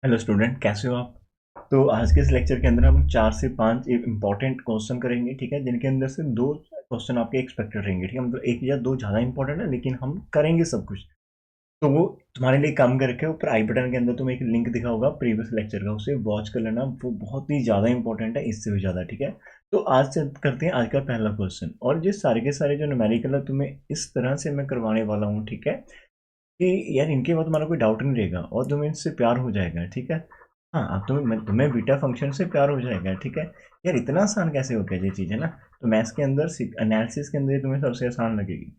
Hello student, कैसे हो आप। तो आज के इस लेक्चर के अंदर हम 4 से 5 इंपॉर्टेंट क्वेश्चन करेंगे, ठीक है, जिनके अंदर से 2 क्वेश्चन आपके एक्सपेक्टेड रहेंगे, ठीक है, मतलब 1 या 2 ज़्यादा इंपॉर्टेंट है, लेकिन हम करेंगे सब कुछ। तो वो तुम्हारे लिए काम करके ऊपर आई बटन के अंदर तुम्हें एक लिंक दिखा होगा प्रीवियस लेक्चर का, उसे वॉच कर लेना, वो बहुत ही ज़्यादा इंपॉर्टेंट है, इससे भी ज़्यादा, ठीक है। तो आज से करते हैं आज का पहला क्वेश्चन, और ये सारे के सारे जो न्यूमेरिकल है तुम्हें इस तरह से मैं करवाने वाला हूँ, ठीक है, कि यार इनके बाद तुम्हारा कोई डाउट नहीं रहेगा और तुम्हें इनसे प्यार हो जाएगा, ठीक है। हाँ, अब तुम्हें बीटा फंक्शन से प्यार हो जाएगा, ठीक है। यार इतना आसान कैसे हो गया ये चीज़, है ना। तो मैथ्स के अंदर एनालिसिस के अंदर ये तुम्हें सबसे आसान लगेगी।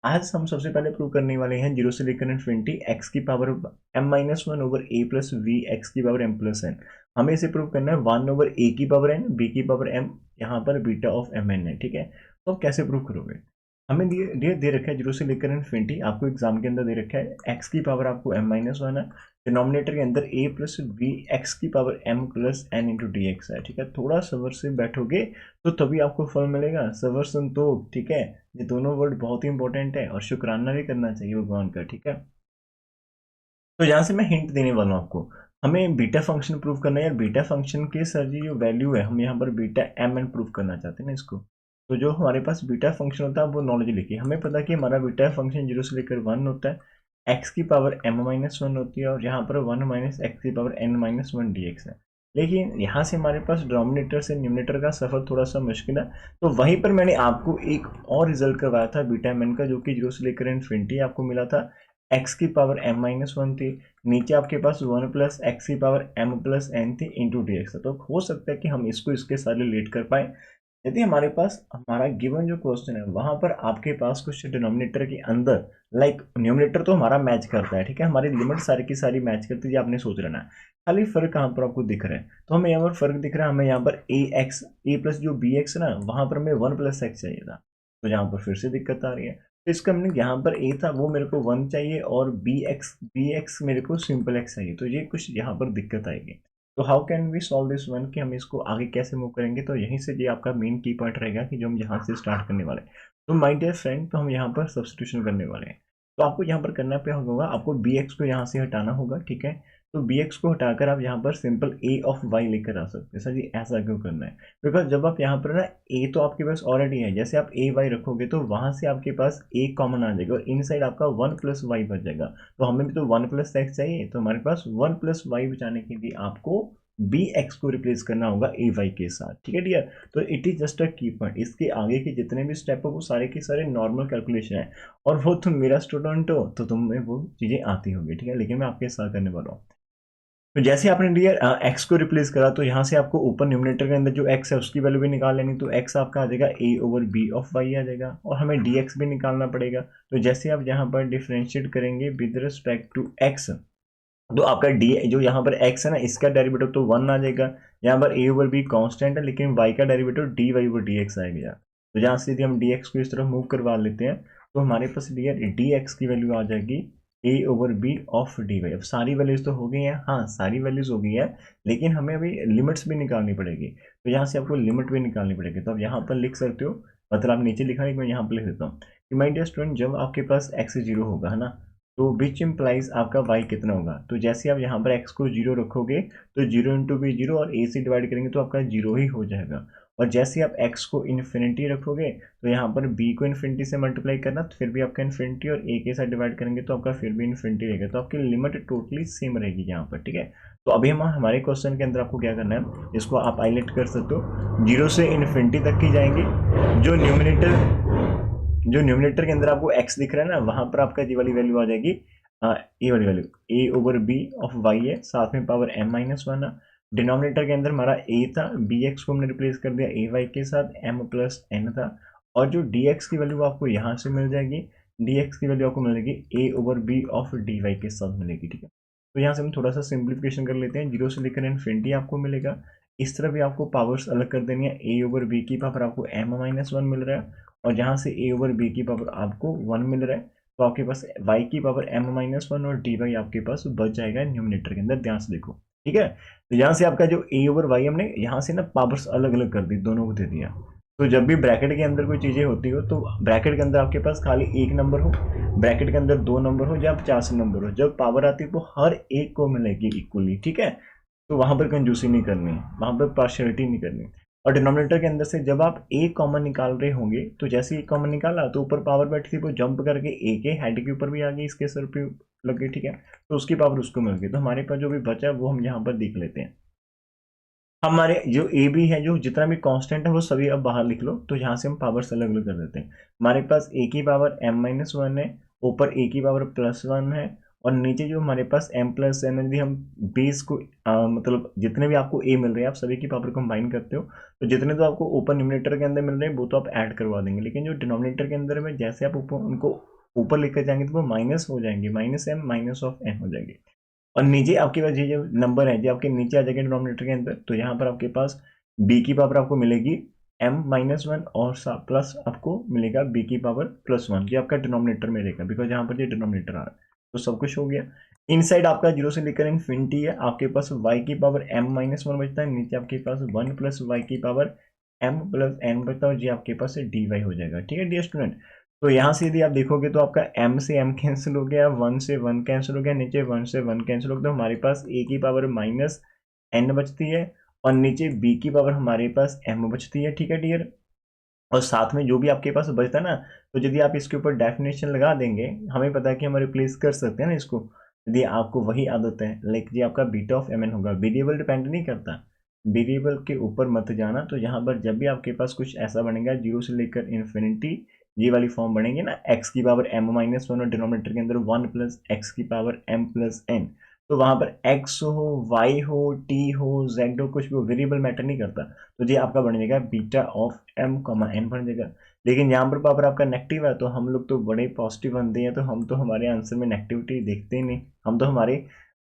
आज हम सबसे पहले प्रूव करने वाले हैं 0 से लेकर इन्फिनिटी एक्स की power m-1 over a plus b x की पावर m प्लस n। हमें इसे प्रूव करना है 1 ओवर a की पावर n b की पावर m, यहाँ पर बीटा ऑफ mn है, ठीक है। तो आप कैसे प्रूव करोगे। हमें दे रखा है 0 से लेकर इन्फिनिटी, आपको एग्जाम के अंदर दे रखा है x की पावर आपको m-1 है, डिनोमिनेटर के अंदर a प्लस वी एक्स की power m plus n into d x है, ठीक है। थोड़ा सबर से बैठोगे तो तभी आपको फल मिलेगा, सबर संतोष, ठीक है। ये दोनों वर्ड बहुत ही इंपॉर्टेंट है और शुक्राना भी करना चाहिए भगवान का, ठीक है। तो यहाँ से मैं हिंट देने वाला हूँ आपको। हमें बीटा फंक्शन प्रूव करना है यार, बीटा फंक्शन के सर जी जो वैल्यू है, हम यहाँ पर बीटा एम एन प्रूव करना चाहते हैं ना इसको। तो जो हमारे पास बीटा फंक्शन होता है वो नॉलेज लिखिए। हमें पता है कि हमारा बीटा फंक्शन 0 से लेकर 1 होता है, एक्स की पावर m-1 होती है, और यहाँ पर 1 माइनस एक्स की पावर n-1 dx है। लेकिन यहाँ से हमारे पास डोमिनेटर से न्यूमिनेटर का सफर थोड़ा सा मुश्किल है, तो वहीं पर मैंने आपको एक और रिजल्ट करवाया था बीटा एम एन का, जो कि 0 से लेकर इन्फिनिटी आपको मिला था। एक्स की पावर m-1 थी, नीचे आपके पास 1 प्लस एक्स की पावर m प्लस n थी इंटू डी एक्स। तो हो सकता है कि हम इसको इसके साथ रिलेट कर पाए। यदि हमारे पास हमारा गिवन जो क्वेश्चन है वहां पर आपके पास कुछ डिनोमिनेटर के अंदर, लाइक न्यूमिनेटर तो हमारा मैच करता है, ठीक है, हमारी लिमिट सारी की सारी मैच करती है, आपने सोच लेना है। खाली फर्क कहाँ पर आपको दिख रहा है, तो हमें यहाँ पर फर्क दिख रहा है, हमें यहाँ पर ए एक्स ए प्लस जो बी एक्स है ना, वहां पर हमें 1 प्लस एक्स चाहिए था, तो यहाँ पर फिर से दिक्कत आ रही है। तो इसका हमने यहाँ पर ए था वो मेरे को 1 चाहिए, और बी एक्स मेरे को सिंपल एक्स चाहिए, तो ये कुछ यहाँ पर दिक्कत आएगी। तो how can we solve this one, कि हम इसको आगे कैसे मूव करेंगे। तो यहीं से ये आपका मेन की पॉइंट रहेगा कि जो हम यहाँ से स्टार्ट करने वाले हैं। तो माय डियर फ्रेंड, तो हम यहाँ पर सब्स्टिट्यूशन करने वाले हैं। तो आपको यहाँ पर करना क्या होगा, आपको बी एक्स को यहाँ से हटाना होगा, ठीक है। तो बी एक्स को हटाकर आप यहाँ पर सिंपल ए ऑफ वाई लेकर आ सकते हैं। सर जी ऐसा क्यों करना है, बिकॉज जब आप यहाँ पर ना ए तो आपके पास ऑलरेडी है, जैसे आप ए वाई रखोगे तो वहां से आपके पास ए कॉमन आ जाएगा और इन साइड आपका 1 प्लस वाई बच जाएगा। तो हमें भी तो 1 प्लस एक्स चाहिए, तो हमारे पास 1 प्लस वाई बचाने के लिए आपको बी एक्स को रिप्लेस करना होगा ए वाई के साथ, ठीक है डियर। तो इट इज जस्ट अ की पॉइंट, इसके आगे के जितने भी स्टेप है वो सारे के सारे नॉर्मल कैलकुलेशन है, और वो तुम मेरा स्टूडेंट हो तो तुम्हें वो चीजें आती होंगी, ठीक है, लेकिन मैं आपके साथ करने वाला हूँ। तो जैसे आपने डियर एक्स को रिप्लेस करा, तो यहाँ से आपको ऊपर न्यूमिनेटर के अंदर जो एक्स है उसकी वैल्यू भी निकाल लेनी, तो एक्स आपका आ जाएगा ए ओवर बी ऑफ वाई आ जाएगा, और हमें डी एक्स भी निकालना पड़ेगा। तो जैसे आप यहाँ पर डिफ्रेंशिएट करेंगे विद रिस्पेक्ट टू एक्स, तो आपका डी जो यहाँ पर एक्स है ना, इसका डेरिवेटिव तो 1 आ जाएगा। यहाँ पर ए ओवर बी कांस्टेंट है, लेकिन वाई का derivative d y over d x आएगा। तो जहाँ से यदि हम डी एक्स को इस तरफ मूव करवा लेते हैं, तो हमारे पास डी एक्स की वैल्यू आ जाएगी A over B of D Y. अब सारी वैल्यूज तो हो गई हैं, हाँ सारी वैल्यूज हो गई है, लेकिन हमें अभी लिमिट्स भी निकालनी पड़ेगी। तो यहाँ से आपको लिमिट भी निकालनी पड़ेगी, तो आप यहाँ पर लिख सकते हो, मतलब आप नीचे लिखा है, मैं यहाँ पर लिख देता हूँ कि माय डियर स्टूडेंट, जब आपके पास एक्स 0 होगा, है ना, तो विच इम्प्लाइज आपका y कितना होगा। तो जैसे आप यहाँ पर x को 0 रखोगे, तो 0 इंटू बी 0, और a से डिवाइड करेंगे तो आपका 0 ही हो जाएगा। और जैसे आप x को इन्फिनिटी रखोगे, तो यहाँ पर b को इन्फिनिटी से मल्टीप्लाई करना, तो फिर भी आपका इन्फिनिटी, और a के साथ डिवाइड करेंगे तो आपका फिर भी इन्फिनिटी रहेगा। तो आपकी लिमिट टोटली सेम रहेगी यहाँ पर, ठीक है। तो अभी हम हमारे क्वेश्चन के अंदर आपको क्या करना है, इसको आप हाईलाइट कर सकते हो, 0 से इन्फिनिटी तक की जाएंगे। जो न्यूमिनेटर के अंदर आपको x दिख रहा है ना, वहां पर आपका ये वाली वैल्यू आ जाएगी, ए वाली value a over B of y है, साथ में पावर m-1 है। डिनोमिनेटर के अंदर हमारा a था, बी एक्स को हमने रिप्लेस कर दिया ए वाई के साथ, m प्लस n था, और जो dx की वैल्यू आपको यहाँ से मिल जाएगी, dx की वैल्यू आपको मिल जाएगी a over B of D y के साथ मिलेगी, ठीक है। तो यहाँ से हम थोड़ा सा सिंप्लीफिकेशन कर लेते हैं, 0 से लेकर इन्फिनिटी आपको मिलेगा। इस तरह भी आपको पावर्स अलग कर देनी है, a ओवर बी की पावर आपको m-1 मिल रहा है, और जहाँ से a ओवर b की पावर आपको 1 मिल रहा है, तो आपके पास y की पावर m-1 और dy आपके पास बच जाएगा न्यूमिनेटर के अंदर, ध्यान से देखो, ठीक है। तो यहाँ से आपका जो a ओवर y हमने यहाँ से ना पावर्स अलग अलग कर दी, दोनों को दे दिया। तो जब भी ब्रैकेट के अंदर कोई चीज़ें होती हो तो ब्रैकेट के अंदर आपके पास खाली एक नंबर हो, ब्रैकेट के अंदर दो नंबर हो या 50 नंबर हो, जब पावर आती है वो हर एक को मिलेगी इक्वली, ठीक है। तो वहां पर कंजूसी नहीं करनी है, वहां पर पार्शियलिटी नहीं करनी। और डिनोमिनेटर के अंदर से जब आप एक कॉमन निकाल रहे होंगे तो जैसे एक कॉमन निकाला तो ऊपर पावर बैठी थी वो जंप करके ए के हेड के ऊपर भी आ गई, इसके सर पे लग गई, ठीक है। तो उसकी पावर उसको मिल गई, तो हमारे पास जो भी बचा है वो हम यहाँ पर देख लेते हैं। हमारे जो ए बी है, जो जितना भी कांस्टेंट है वो सभी अब बाहर लिख लो, तो यहाँ से हम पावर्स अलग अलग कर देते हैं। हमारे पास ए की पावर m-1 है, ऊपर ए की पावर +1 है, और नीचे जो हमारे पास m+n है, यदि हम बेस को मतलब जितने भी आपको ए मिल रहे हैं आप सभी की पावर कंबाइन करते हो, तो जितने तो आपको ऊपर न्यूमरेटर के अंदर मिल रहे हैं वो तो आप ऐड करवा देंगे, लेकिन जो डिनोमिनेटर के अंदर में जैसे आप ऊपर उनको ऊपर लेकर जाएंगे तो वो माइनस हो जाएंगे, -m -n हो जाएंगे। और नीचे आपके पास ये जो नंबर है जो आपके नीचे आ जाएगा डिनोमिनेटर के अंदर, तो यहाँ पर आपके पास b की पावर आपको मिलेगी m-1 और प्लस आपको मिलेगा b की पावर +1, ये आपका डिनोमिनेटर में रहेगा बिकॉज यहाँ पर ये डिनोमिनेटर आ रहा है। तो सब कुछ हो गया। इनसाइड आपका 0 से लेकर इन्फिनिटी है, आपके पास y की पावर m-1 बचता है, नीचे आपके पास 1 प्लस y की पावर m+n बचता है, और ये आपके पास dy हो जाएगा, ठीक है डियर स्टूडेंट। तो यहाँ से यदि आप देखोगे तो आपका m से m कैंसिल हो गया, 1 से 1 कैंसिल हो गया, नीचे 1 से 1 कैंसिल हो गया, तो हमारे पास a की पावर -n बचती है, और नीचे b की पावर हमारे पास m बचती है, ठीक है डियर। और साथ में जो भी आपके पास बचता है ना, तो यदि आप इसके ऊपर डेफिनेशन लगा देंगे, हमें पता है कि हम रिप्लेस कर सकते हैं ना इसको, यदि आपको वही आदत है, लाइक ये आपका बीटा ऑफ mn होगा, वेरिएबल डिपेंड नहीं करता, वेरिएबल के ऊपर मत जाना। तो यहाँ पर जब भी आपके पास कुछ ऐसा बनेगा 0 से लेकर इन्फिनिटी, ये वाली फॉर्म बनेंगे ना, x की पावर m-1 और डिनोमिनेटर के अंदर 1 प्लस एक्स की पावर m+n, तो वहां पर x हो, y हो, t हो, z हो, कुछ भी हो, वेरिएबल मैटर नहीं करता, तो ये आपका बन जाएगा बीटा ऑफ m, n बन जाएगा। लेकिन यहाँ पर पावर आपका नेगेटिव है, तो हम लोग तो बड़े पॉजिटिव बंदे हैं, तो हम तो हमारे आंसर में नेगेटिविटी देखते ही नहीं, हम तो हमारे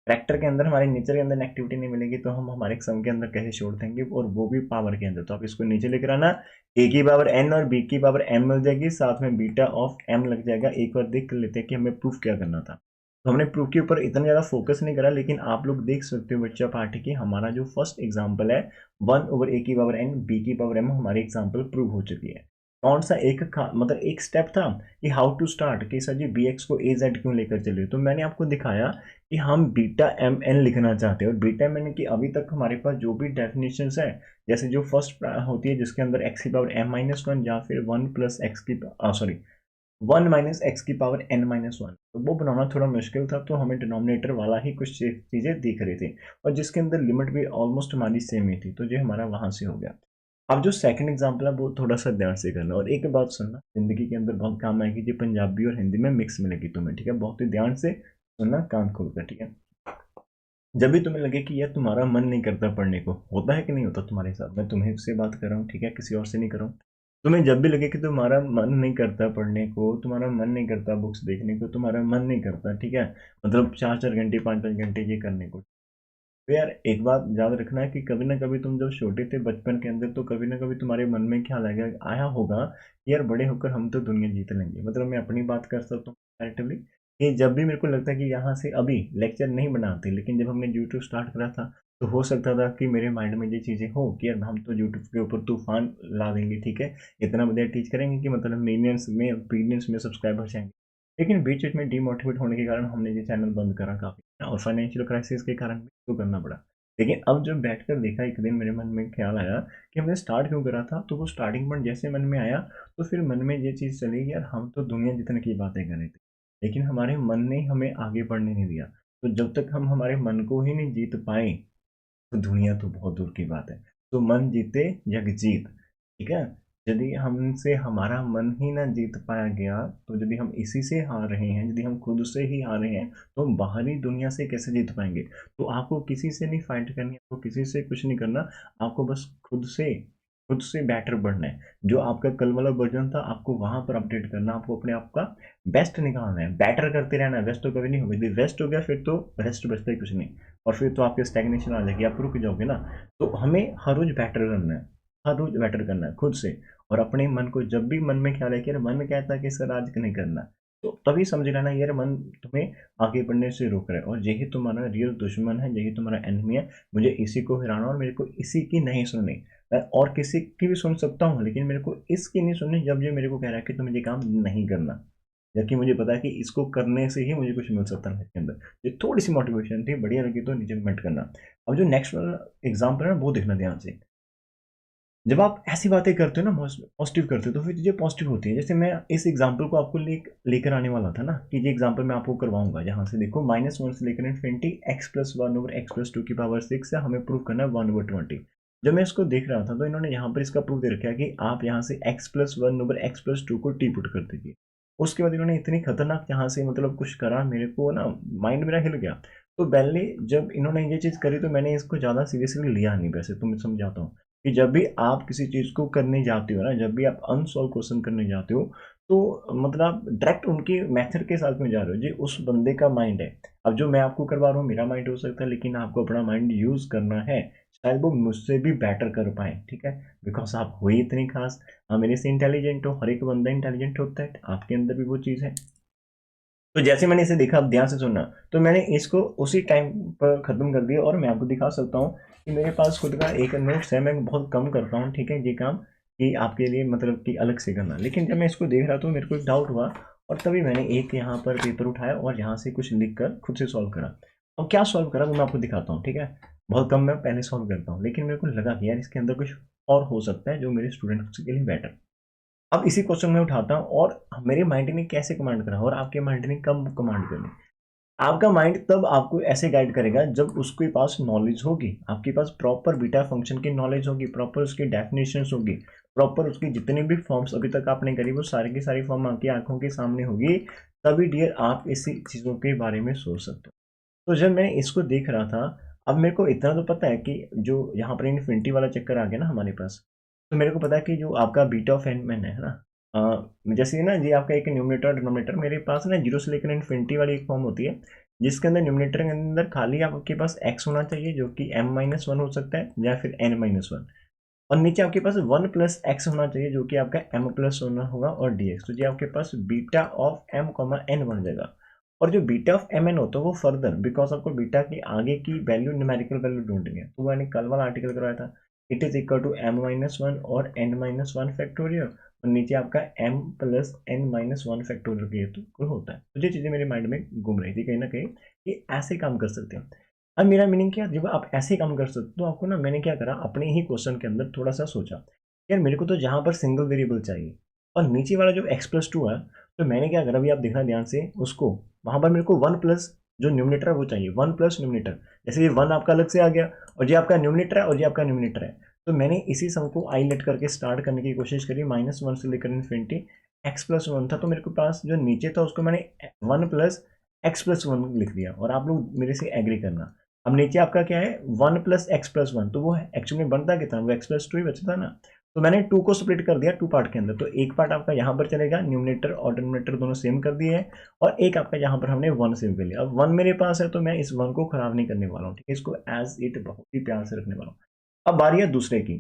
कैरेक्टर के अंदर, हमारे नेचर के अंदर नेगेटिविटी नहीं मिलेगी, तो हम हमारे सम के अंदर कैसे छोड़ देंगे, और वो भी पावर के अंदर। तो आप इसको नीचे लेकर आना, a की पावर n और b की पावर m मिल जाएगी, साथ में बीटा ऑफ m लग जाएगा। एक बार देख लेते हैं कि हमें प्रूफ क्या करना था। तो हमने प्रूफ के ऊपर इतना ज़्यादा फोकस नहीं करा, लेकिन आप लोग देख सकते हो बच्चा पार्टी की, हमारा जो फर्स्ट एग्जाम्पल है 1/a की पावर n b की पावर m, हमारी एग्जाम्पल प्रूव हो चुकी है। कौन सा एक मतलब एक स्टेप था कि हाउ टू स्टार्ट, कि सर जी bx को a z क्यों लेकर चले, तो मैंने आपको दिखाया कि हम बीटा एम एन लिखना चाहते हैं, और बीटा एम एन की अभी तक हमारे पास जो भी डेफिनेशन है, जैसे जो फर्स्ट होती है जिसके अंदर x की पावर m-1 या फिर 1 प्लस एक्स की सॉरी 1 माइनस एक्स की पावर n-1, तो वो बनाना थोड़ा मुश्किल था, तो हमें डिनोमिनेटर वाला ही कुछ चीज़ें दिख रही थी, और जिसके अंदर लिमिट भी ऑलमोस्ट हमारी सेम ही थी, तो ये हमारा वहां से हो गया। अब जो सेकंड एग्जांपल है वो थोड़ा सा ध्यान से करना, और एक बात सुनना, जिंदगी के अंदर बहुत काम आएगी, जो पंजाबी और हिंदी में मिक्स मिलेगी तुम्हें, ठीक है, बहुत ही ध्यान से सुनना, कान खोलकर, ठीक है। जब भी तुम्हें लगे कि यार तुम्हारा मन नहीं करता पढ़ने को, होता है कि नहीं होता तुम्हारे साथ, मैं तुम्हें से बात कर रहा हूँ, ठीक है, किसी और से नहीं कर रहा हूँ। तुम्हें जब भी लगे कि तुम्हारा मन नहीं करता पढ़ने को, तुम्हारा मन नहीं करता बुक्स देखने को, तुम्हारा मन नहीं करता, ठीक है, मतलब 4-4 घंटे 5-5 घंटे ये करने को, तो यार एक बात याद रखना है कि कभी ना कभी तुम जब छोटे थे बचपन के अंदर, तो कभी ना कभी तुम्हारे मन में ख्याल आया होगा कि यार बड़े होकर हम तो दुनिया जीत लेंगे। मतलब मैं अपनी बात कर सकता हूँ कंपैरेटिवली, कि जब भी मेरे को लगता है कि यहाँ से अभी लेक्चर नहीं बनाते, लेकिन जब हमने यूट्यूब स्टार्ट करा था तो हो सकता था कि मेरे माइंड में ये चीज़ें हो कि यार हम तो यूट्यूब के ऊपर तूफान ला देंगे, ठीक है, इतना बढ़िया टीच करेंगे कि मतलब मिलियंस में सब्सक्राइबर जाएंगे। लेकिन बीच बीच में डीमोटिवेट होने के कारण हमने ये चैनल बंद करा काफ़ी, और फाइनेंशियल क्राइसिस के कारण भी तो करना पड़ा। लेकिन अब जब बैठकर देखा, एक दिन मेरे मन में ख्याल आया कि हमने स्टार्ट क्यों करा था, तो वो स्टार्टिंग पॉइंट जैसे मन में आया, तो फिर मन में ये चीज़ चली यार हम तो दुनिया जितने की बातें कर रहे थे, लेकिन हमारे मन ने हमें आगे बढ़ने नहीं दिया। तो जब तक हम हमारे मन को ही नहीं जीत पाए, तो दुनिया तो बहुत दूर की बात है। तो मन जीते जग जीत, ठीक है। यदि हमसे हमारा मन ही ना जीत पाया गया, तो यदि हम इसी से हार रहे हैं, यदि हम खुद से ही हार रहे हैं, तो हम बाहरी दुनिया से कैसे जीत पाएंगे। तो आपको किसी से नहीं फाइट करनी, आपको किसी से कुछ नहीं करना, आपको बस खुद से बेटर बनना है। जो आपका कल वाला वर्जन था आपको वहां पर अपडेट करना, आपको अपने आप का बेस्ट निकालना है, बेटर करते रहना है। वेस्ट तो कभी नहीं होगा, यदि वेस्ट हो गया फिर तो रेस्ट बचता ही कुछ नहीं, और फिर तो आपके स्टैग्नेशन आ जाएगी, आप रुक जाओगे ना। तो हमें हर रोज बेटर करना है, हर रोज बेटर करना है खुद से। और अपने मन को जब भी मन में ख्याल है कि यार मन कहता है कि सर आज नहीं करना, तो तभी समझ लेना यार मन तुम्हें आगे बढ़ने से रोक रहा है और यही तुम्हारा रियल दुश्मन है, यही तुम्हारा एनिमी है। मुझे इसी को हराना और मेरे को इसी की नहीं सुननी। मैं और किसी की भी सुन सकता हूँ लेकिन मेरे को इसकी नहीं सुननी जब ये मेरे को कह रहा है कि तुम्हें ये काम नहीं करना, जबकि मुझे पता है कि इसको करने से ही मुझे कुछ मिल सकता है इसके अंदर। ये थोड़ी सी मोटिवेशन थी, बढ़िया लगी तो नीचे कमेंट करना। अब जो नेक्स्ट वाला एग्जाम्पल है ना वो देखना ध्यान से। जब आप ऐसी बातें करते हो ना पॉजिटिव करते हो तो फिर चीज़ें पॉजिटिव होती है। जैसे मैं इस एग्जाम्पल को आपको लेकर आने वाला था ना कि ये एग्जाम्पल मैं आपको करवाऊंगा जहाँ से देखो -1 से लेकर इन्फिनिटी x+1/x+2 की पावर 6 से हमें प्रूव करना है 1/20। जब मैं इसको देख रहा था तो इन्होंने यहाँ पर इसका प्रूफ दे रखा है कि आप यहाँ से x+1/x+2 को टी पुट कर दीजिए। उसके बाद इन्होंने इतनी खतरनाक यहाँ से मतलब कुछ करा, मेरे को ना माइंड मेरा हिल गया। तो पहले जब इन्होंने ये चीज़ करी तो मैंने इसको ज़्यादा सीरियसली लिया नहीं। वैसे तो मैं समझाता हूँ कि जब भी आप किसी चीज़ को करने जाते हो ना, जब भी आप अनसॉल्व क्वेश्चन करने जाते हो, तो मतलब आप डायरेक्ट उनके मेथड के साथ में जा रहे हो। जी उस बंदे का माइंड है। अब जो मैं आपको करवा रहा हूँ मेरा माइंड हो सकता है, लेकिन आपको अपना माइंड यूज़ करना है। शायद वो मुझसे भी बेटर कर पाए, ठीक है? बिकॉज़ आप हो ही इतनी खास। आप मेरे से इंटेलिजेंट हो, हर एक बंदा इंटेलिजेंट होता है, आपके अंदर भी वो चीज़ है। तो जैसे मैंने इसे देखा, अब ध्यान से सुनना। तो मैंने इसको उसी टाइम पर ख़त्म कर दिया और मैं आपको दिखा सकता हूँ कि मेरे पास खुद का एक नोट्स है। मैं बहुत कम करता हूँ, ठीक है, ये काम कि आपके लिए मतलब कि अलग से करना। लेकिन जब मैं इसको देख रहा तो मेरे को एक डाउट हुआ और तभी मैंने एक यहाँ पर पेपर उठाया और यहाँ से कुछ लिख कर खुद से सॉल्व करा। और क्या सॉल्व करा वो मैं आपको दिखाता हूँ, ठीक है? बहुत कम मैं पहले सॉल्व करता हूँ, लेकिन मेरे को लगा कि यार इसके अंदर कुछ और हो सकता है जो मेरे स्टूडेंट्स के लिए बेटर। अब इसी क्वेश्चन में उठाता हूँ और मेरे माइंड ने कैसे कमांड करा और आपके माइंड ने कब कमांड करी। आपका माइंड तब आपको ऐसे गाइड करेगा जब उसके पास नॉलेज होगी, आपके पास प्रॉपर बीटा फंक्शन की नॉलेज होगी, प्रॉपर उसकी डेफिनेशंस होगी, प्रॉपर उसकी जितने भी फॉर्म्स अभी तक आपने करी वो सारी की सारी फॉर्म आपकी आंखों के सामने होगी। तभी डियर आप इसी चीज़ों के बारे में सोच सकते हो। तो जब मैं इसको देख रहा था, अब मेरे को इतना तो पता है कि जो यहाँ पर इन्फिनिटी वाला चक्कर आ गया ना हमारे पास, तो मेरे को पता है कि जो आपका बीटा ऑफ एन मैन है ना, जैसे ना जी आपका एक न्यूमरेटर और डिनोमिनेटर, मेरे पास ना जीरो से लेकर इन्फिनिटी वाली एक फॉर्म होती है जिसके अंदर न्यूमरेटर के अंदर खाली आपके पास एक्स होना चाहिए जो कि m-1 हो सकता है या फिर n-1, और नीचे आपके पास 1 + x होना चाहिए जो कि आपका m+1 होगा और dx। तो जी आपके पास बीटा ऑफ m n बन जाएगा। और जो बीटा ऑफ एम एन होता है वो फर्दर, बिकॉज आपको बीटा की आगे की वैल्यू न्यूमेरिकल वैल्यू ढूंढनी है, तो मैंने कल वाला आर्टिकल करवाया था। It is equal to m-1 और n-1 फैक्टोरियल, और नीचे आपका m+n-1 फैक्टोरियल के तो होता है। तो ये चीज़ें मेरे माइंड में घूम रही थी कहीं ना कहीं कि ऐसे काम कर सकते हैं। अब मेरा मीनिंग क्या, जब आप ऐसे काम कर सकते हो तो आपको ना, मैंने क्या करा अपने ही क्वेश्चन के अंदर थोड़ा सा सोचा यार मेरे को तो जहाँ पर सिंगल वेरिएबल चाहिए और नीचे वाला जो x+2 है, तो मैंने क्या करा, अभी आप देखना ध्यान से उसको, वहां पर मेरे को 1+ जो न्यूमिनेटर है वो चाहिए, 1+ न्यूमिनेटर। जैसे ये 1 आपका अलग से आ गया और ये आपका न्यूमिनेटर है और ये आपका न्यूमिनेटर है, तो मैंने इसी सम को आईलेट करके स्टार्ट करने की कोशिश करी, -1 से लेकर इन्फिनिटी। x+1 था तो मेरे को पास जो नीचे था उसको मैंने 1+x+1 लिख दिया, और आप लोग मेरे से एग्री करना। अब नीचे आपका क्या है 1+x+1, तो वो एक्चुअली में बनता कितना, वो x+2 ही बचता ना। तो मैंने 2 को स्प्लिट कर दिया 2 पार्ट के अंदर, तो एक पार्ट आपका यहाँ पर चलेगा, न्यूमिनेटर और डिनोमिनेटर दोनों सेम कर दिए हैं, और एक आपका यहाँ पर हमने 1 सेव कर लिया। अब 1 मेरे पास है तो मैं इस 1 को खराब नहीं करने वाला हूँ, ठीक है, इसको एज इट बहुत ही प्यार से रखने वाला हूँ। अब बारी है दूसरे की।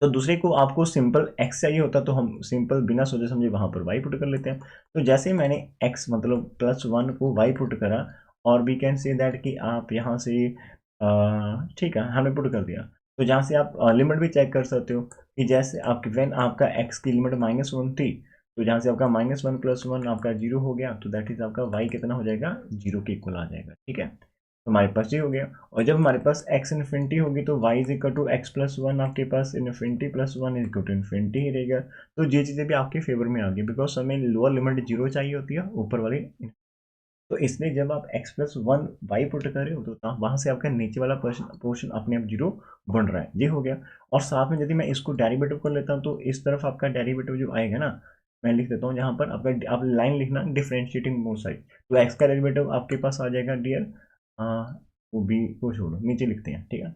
तो दूसरे को आपको सिंपल x चाहिए होता तो हम सिंपल बिना सोचे समझे वहां पर y पुट कर लेते हैं। तो जैसे ही मैंने x मतलब +1 को y पुट करा, और वी कैन से दैट कि आप यहाँ से ठीक है हमने पुट कर दिया। तो जहाँ से आप लिमिट भी चेक कर सकते हो कि जैसे आपकी वेन आपका x की लिमिट -1 थी, तो जहाँ से आपका -1 + 1 आपका 0 हो गया, तो दैट इज आपका y कितना हो जाएगा, 0 के इक्वल आ जाएगा, ठीक है। तो हमारे पास ये हो गया। और जब हमारे पास x इन्फिनिटी होगी तो y is equal to x+1, आपके पास infinity +1 is equal to infinity ही रहेगा। तो ये चीज़ें भी आपके फेवर में आ गई, बिकॉज हमें लोअर लिमिट 0 चाहिए होती है, ऊपर वाली। तो इसलिए जब आप x+1 y पुट कर रहे हो तो वहां से आपका नीचे वाला पोर्शन अपने आप 0 बन रहा है, ये हो गया। और साथ में यदि मैं इसको डेरिवेटिव कर लेता हूँ तो इस तरफ आपका डेरिवेटिव जो आएगा ना, मैं लिख देता हूँ जहाँ पर आपका, आप लाइन लिखना डिफरेंशिएटिंग बोथ साइड। तो x का डेरिवेटिव आपके पास आ जाएगा डियर, वो बी को छोड़ो, नीचे लिखते हैं, ठीक है।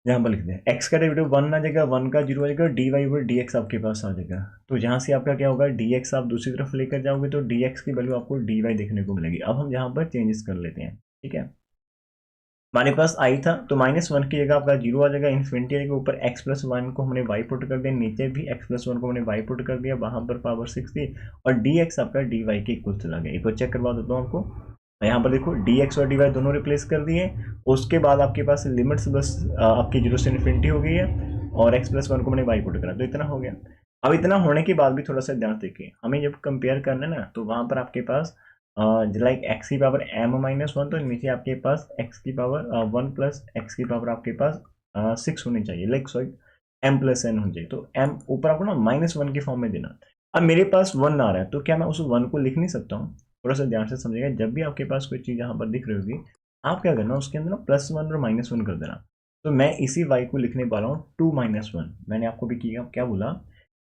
यहाँ पर लिखते हैं x का डेरिवेटिव 1 आ जाएगा, 1 का 0 आ जाएगा, dy ओवर dx आपके पास आ जाएगा। तो जहाँ से आपका क्या होगा, dx आप दूसरी तरफ लेकर जाओगे तो dx की वैल्यू आपको dy देखने को मिलेगी। अब हम यहाँ पर चेंजेस कर लेते हैं, ठीक है। हमारे पास आई था तो -1 की जगह आपका 0 आ जाएगा, इन्फिनिटी आ जाएगा, ऊपर x+1 को हमने y पुट कर दिया, नीचे भी x+1 को हमने y पुट कर दिया, वहां पर पावर 6 थी और dx आपका dy के इक्वल चला गया। एक बार चेक करवा देता हूँ आपको, यहाँ पर देखो dx और dy दोनों रिप्लेस कर दिए, उसके बाद आपके पास लिमिट्स बस आपकी 0 से इन्फिनिटी हो गई है और x+1 को मैंने y पुट करा, तो इतना हो गया। अब इतना होने के बाद भी थोड़ा सा ध्यान देखिए, हमें जब कंपेयर करना है ना तो वहां पर आपके पास लाइक एक्स की पावर m-1, तो नीचे आपके पास एक्स की पावर 1 प्लस एक्स की पावर आपके पास 6 होनी चाहिए, लाइक सॉरी m+n होनी चाहिए, तो m ऊपर आपको ना -1 की फॉर्म में देना। अब मेरे पास 1 आ रहा है तो क्या मैं उस 1 को लिख नहीं सकता हूँ? थोड़ा सा ध्यान से समझिएगा, जब भी आपके पास कोई चीज़ यहाँ पर दिख रही होगी, आप क्या करना उसके अंदर ना +1 और -1 कर देना। तो मैं इसी y को लिखने वाला हूँ 2-1। मैंने आपको भी किया क्या बोला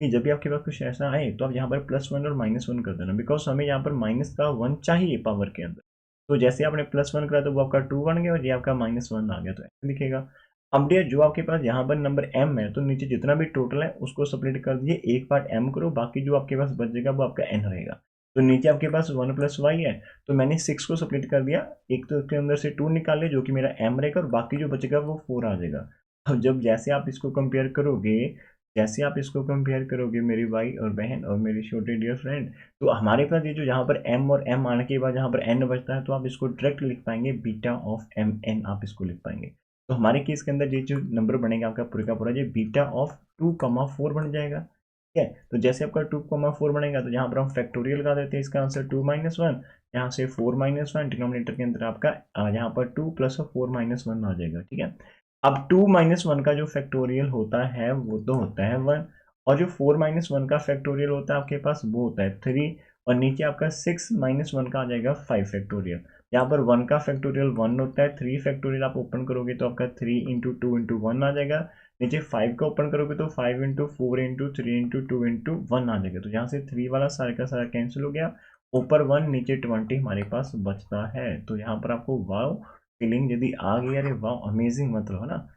कि जब भी आपके पास कुछ ऐसा आए तो आप यहाँ पर +1 और -1 कर देना, बिकॉज हमें यहाँ पर माइनस का 1 चाहिए पावर के अंदर। तो जैसे आपने +1 करा तो वो आपका 2 बन गया और ये आपका -1 आ गया, तो ऐसे लिखेगा। अब डियर जो आपके पास यहाँ पर नंबर m है तो नीचे जितना भी टोटल है उसको स्प्लिट कर दिए, एक पार्ट m करो, बाकी जो आपके पास बचेगा वो आपका n रहेगा। तो नीचे आपके पास 1 + y है, तो मैंने 6 को स्प्लिट कर दिया, एक तो इसके अंदर से 2 निकाले जो कि मेरा m रहेगा और बाकी जो बचेगा वो 4 आ जाएगा। अब जब जैसे आप इसको कंपेयर करोगे, जैसे आप इसको कंपेयर करोगे मेरी भाई और बहन और मेरे छोटे डियर फ्रेंड, तो हमारे पास ये जो यहाँ पर m और m आने के बाद यहाँ पर n बचता है, तो आप इसको डायरेक्ट लिख पाएंगे बीटा ऑफ mn, आप इसको लिख पाएंगे। तो हमारे केस के अंदर ये जो नंबर बनेगा आपका पूरे का पूरा ये बीटा ऑफ 2,4 बन जाएगा। ठीक है, तो जैसे आपका 2,4 बनेगा तो यहाँ पर हम फैक्टोरियल लगा देते हैं, इसका आंसर 2-1, यहाँ से 4-1, डिनोमिनेटर के अंदर आपका यहाँ पर 2 + 4-1 आ जाएगा। ठीक है, अब 2-1 का जो फैक्टोरियल होता है वो तो होता है 1, और जो 4-1 का फैक्टोरियल होता है आपके पास वो होता है 3, और नीचे आपका 6-1 का आ जाएगा 5 फैक्टोरियल। यहाँ पर 1 का फैक्टोरियल 1 होता है, 3 फैक्टोरियल आप ओपन करोगे तो आपका 3 × 2 × 1 आ जाएगा, नीचे 5 का ओपन करोगे तो 5 × 4 × 3 × 2 × 1 आ जाएगा। तो यहाँ से 3 वाला सारा का सारा कैंसिल हो गया, ऊपर 1 नीचे 20 हमारे पास बचता है। तो यहाँ पर आपको वाव फीलिंग यदि आ गई, अरे वाह अमेजिंग, मतलब है ना,